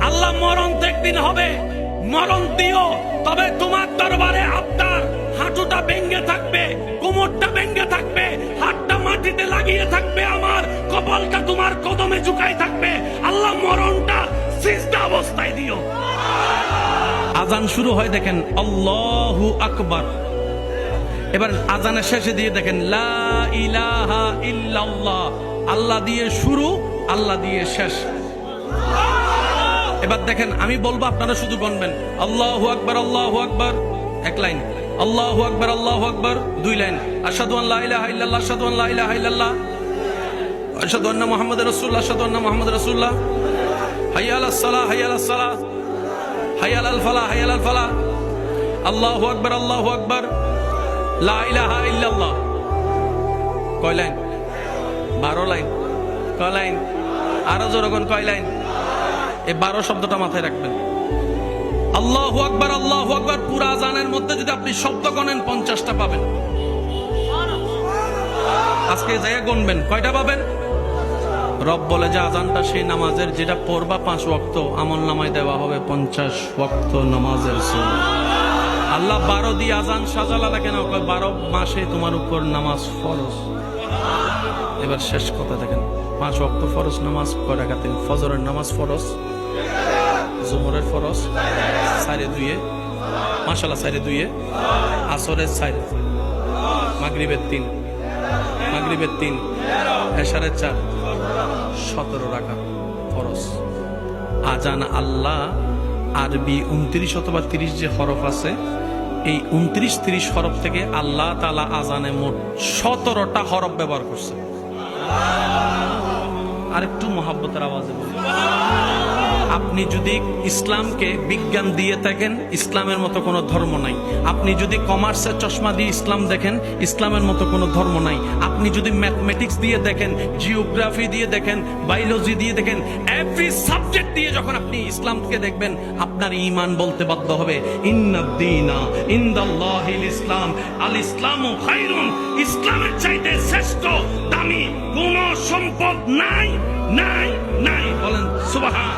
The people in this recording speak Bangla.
আল্লাহ মরণ তো একদিন হবে, মরণ দিও, তবে তোমার দরবারে আপনার হাঁটুটা ভেঙে থাকবে, কোমরটা ভেঙে থাকবে, হাতটা মাটিতে লাগিয়ে থাকবে, আমার কপালটা তোমার কদমে ঝুঁকাই থাকবে। আল্লাহ মরণটা সিজদা অবস্থায় দিও। আজান শুরু হয়, দেখেন আল্লাহু আকবার। এবার আজানের শেষে দিয়ে দেখেন লা ইলাহা ইল্লাল্লাহ। আল্লাহ দিয়ে শুরু, আল্লাহ দিয়ে শেষ। এবার দেখেন আমি বলবো, আপনারা শুধু গণবেন আল্লাহু আকবার, আল্লাহু আকবার এক লাইন, আল্লাহু আকবার, আল্লাহু আকবার দুই লাইন, আশহাদু আল্লা ইলাহা ইল্লাল্লাহ, আশহাদু আল্লা ইলাহা ইল্লাল্লাহ, আশহাদু আন্না মুহাম্মাদুর রাসূলুল্লাহ, আশহাদু আন্না মুহাম্মাদুর রাসূলুল্লাহ, হাইয়া আলাস সালাহ, হাইয়া আলাস সালাহ, হাইয়া আলাল ফালাহ, হাইয়া আলাল ফালাহ, আল্লাহু আকবার, আল্লাহু আকবার, লা ইলাহা ইল্লাল্লাহ। কয় লাইন? 12 লাইন। কয় লাইন? আরো জোরগণ কয় লাইন? এই 12 শব্দটা মাথায় রাখবেন। আল্লাহু আকবার, আল্লাহু আকবার পুরা আজানের মধ্যে যদি আপনি শব্দ গণেন 50টা পাবেন। আজকে যাই গুনবেন, কয়টা পাবেন? রব বলে যে আজানটা সেই নামাজের যেটা পড়বা 5 ওয়াক্ত, আমল নামায় দেওয়া হবে 50 ওয়াক্ত নামাজের সওয়াব। আল্লাহ 12 দিয়ে আজান সাজালা কেন? 12 মাসে তোমার উপর নামাজ ফরজ। এবার শেষ কথা দেখেন, 5 ওয়াক্ত ফরজ নামাজ কয় রাকাতে? ফজরের নামাজ ফরজ, জোহরের ফরজ 4-2, মাশাআল্লাহ 4-2, আসরের 4, মাগরিবের 3, মাগরিবের 3, এশারের 4, 17 রাকাত ফরজ। আজান আল্লাহ আরবি 29 অথবা 30 যে হরফ আছে, এই 29-30 হরফ থেকে আল্লাহ তাআলা আজানে মোট 17টা হরফ ব্যবহার করছে। আরেকটু মহাব্বতের আওয়াজে বলি, আপনি যদি ইসলামকে বিজ্ঞান দিয়ে থাকেন, ইসলামের মতো কোনো ধর্ম নাই। আপনি যদি কমার্সের চশমা দিয়ে ইসলাম দেখেন, ইসলামের মতো কোনো ধর্ম নাই। আপনি যদি ম্যাথমেটিক্স দিয়ে দেখেন, জিওগ্রাফি দিয়ে দেখেন, বায়োলজি দিয়ে দেখেন, এভরি সাবজেক্ট দিয়ে যখন আপনি ইসলামকে দেখবেন, আপনার ঈমান বলতে বাধ্য হবে ইন্নাদ-দীনা ইনদাল্লাহিল ইসলাম, আল ইসলামু খায়রুন। ইসলামের চাইতে শ্রেষ্ঠ দামি কোন সম্পদ নাই, নাই, নাই। বলেন সুবহান।